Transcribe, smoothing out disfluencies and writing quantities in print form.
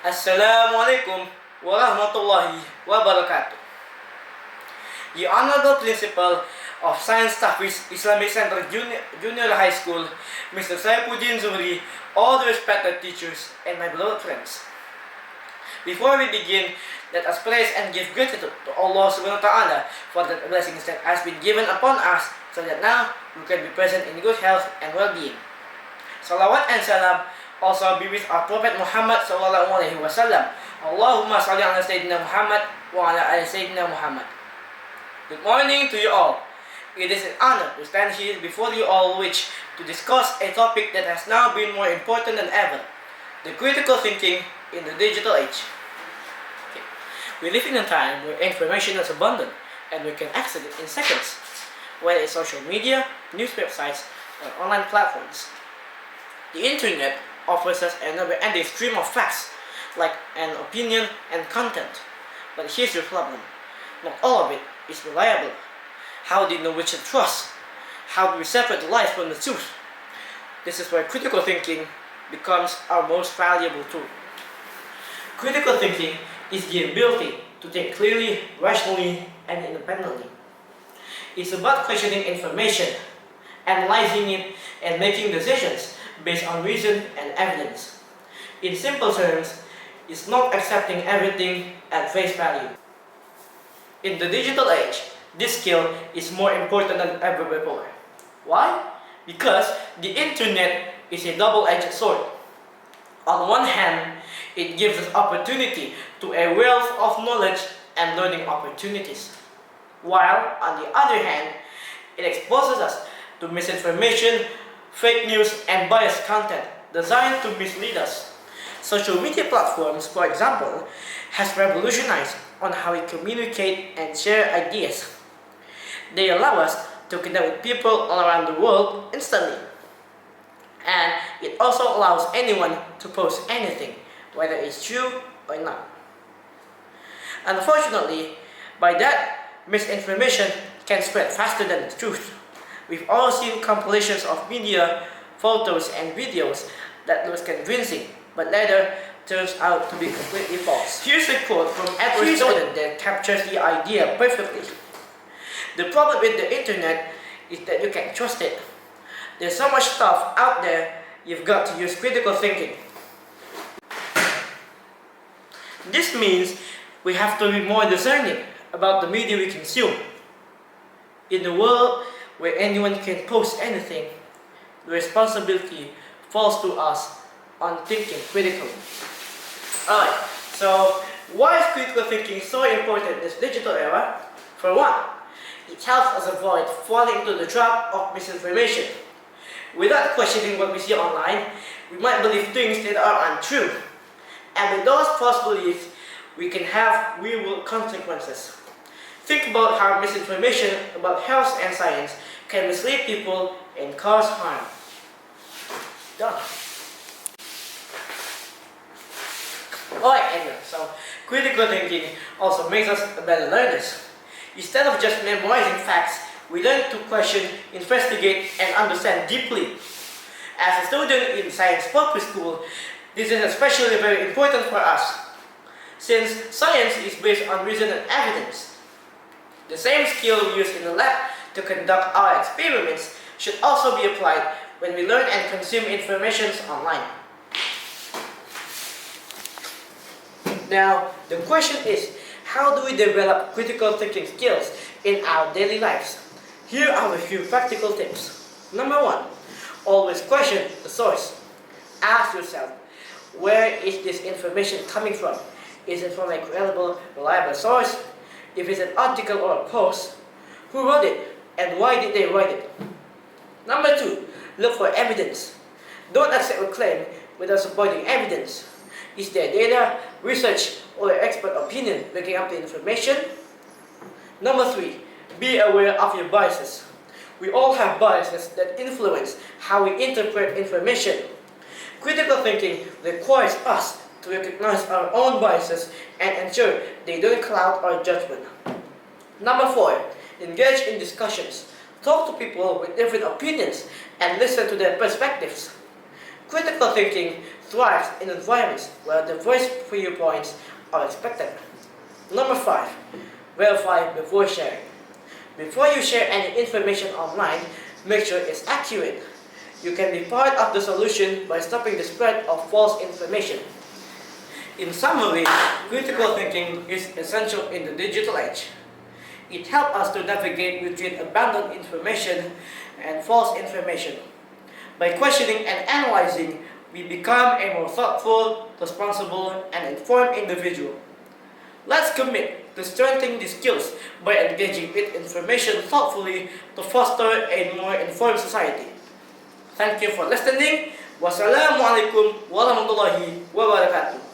Assalamualaikum warahmatullahi wabarakatuh. The Honorable Principal of Sains Tahfizh Islamic Center Junior High School, Mr. Saifuddin Zuhri, all the respected teachers, and my beloved friends. Before we begin, let us praise and give gratitude to Allah Subhanahu wa Ta'ala for the blessings that has been given upon us, so that now we can be present in good health and well-being. Salawat and salam also be with our Prophet Muhammad sallallahu alaihi wasallam. Allahumma salli ala Sayyidina Muhammad wa ala ali Sayyidina Muhammad. Good morning to you all. It is an honor to stand here before you all to discuss a topic that has now been more important than ever: the critical thinking in the digital age. Okay. We live in a time where information is abundant and we can access it in seconds, whether it's social media, news websites, or online platforms. The internet offers us a never-ending stream of facts, like an opinion and content. But here's the problem: not all of it is reliable. How do you know which to trust? How do we separate the lies from the truth? This is where critical thinking becomes our most valuable tool. Critical thinking is the ability to think clearly, rationally, and independently. It's about questioning information, analyzing it, and making decisions based on reason and evidence. In simple terms, it's not accepting everything at face value. In the digital age, this skill is more important than ever before. Why? Because the internet is a double-edged sword. On one hand, it gives us opportunity to a wealth of knowledge and learning opportunities, while on the other hand, it exposes us to misinformation, fake news, and biased content designed to mislead us. Social media platforms, for example, has revolutionized on how we communicate and share ideas. They allow us to connect with people all around the world instantly. And it also allows anyone to post anything, whether it's true or not. Unfortunately, by that, misinformation can spread faster than the truth. We've all seen compilations of media, photos, and videos that looks convincing, but later turns out to be completely false. Here's a quote from Edward Snowden that captures the idea perfectly. The problem with the internet is that you can't trust it. There's so much stuff out there, you've got to use critical thinking. This means we have to be more discerning about the media we consume. In the world where anyone can post anything, the responsibility falls to us on thinking critically. Alright, so why is critical thinking so important in this digital era? For one, it helps us avoid falling into the trap of misinformation. Without questioning what we see online, we might believe things that are untrue. And with those false beliefs, we can have real-world consequences. Think about how misinformation about health and science can mislead people and cause harm. Done. Alright, anyway, so critical thinking also makes us better learners. Instead of just memorizing facts, we learn to question, investigate, and understand deeply. As a student in Science Public School, this is especially very important for us, since science is based on reason and evidence. The same skill we use in the lab to conduct our experiments should also be applied when we learn and consume information online. Now, the question is, how do we develop critical thinking skills in our daily lives? Here are a few practical tips. Number one, always question the source. Ask yourself, where is this information coming from? Is it from a credible, reliable source? If it's an article or a post, who wrote it and why did they write it? Number two, look for evidence. Don't accept a claim without supporting evidence. Is there data, research, or expert opinion backing up the information? Number three, be aware of your biases. We all have biases that influence how we interpret information. Critical thinking requires us to recognize our own biases and ensure they don't cloud our judgment. Number four, engage in discussions. Talk to people with different opinions and listen to their perspectives. Critical thinking thrives in environments where diverse viewpoints are expected. Number 5. Verify before sharing. Before you share any information online, make sure it's accurate. You can be part of the solution by stopping the spread of false information. In summary, critical thinking is essential in the digital age. It helps us to navigate between abundant information and false information. By questioning and analyzing, we become a more thoughtful, responsible, and informed individual. Let's commit to strengthening these skills by engaging with information thoughtfully to foster a more informed society. Thank you for listening. Wassalamualaikum warahmatullahi wabarakatuh.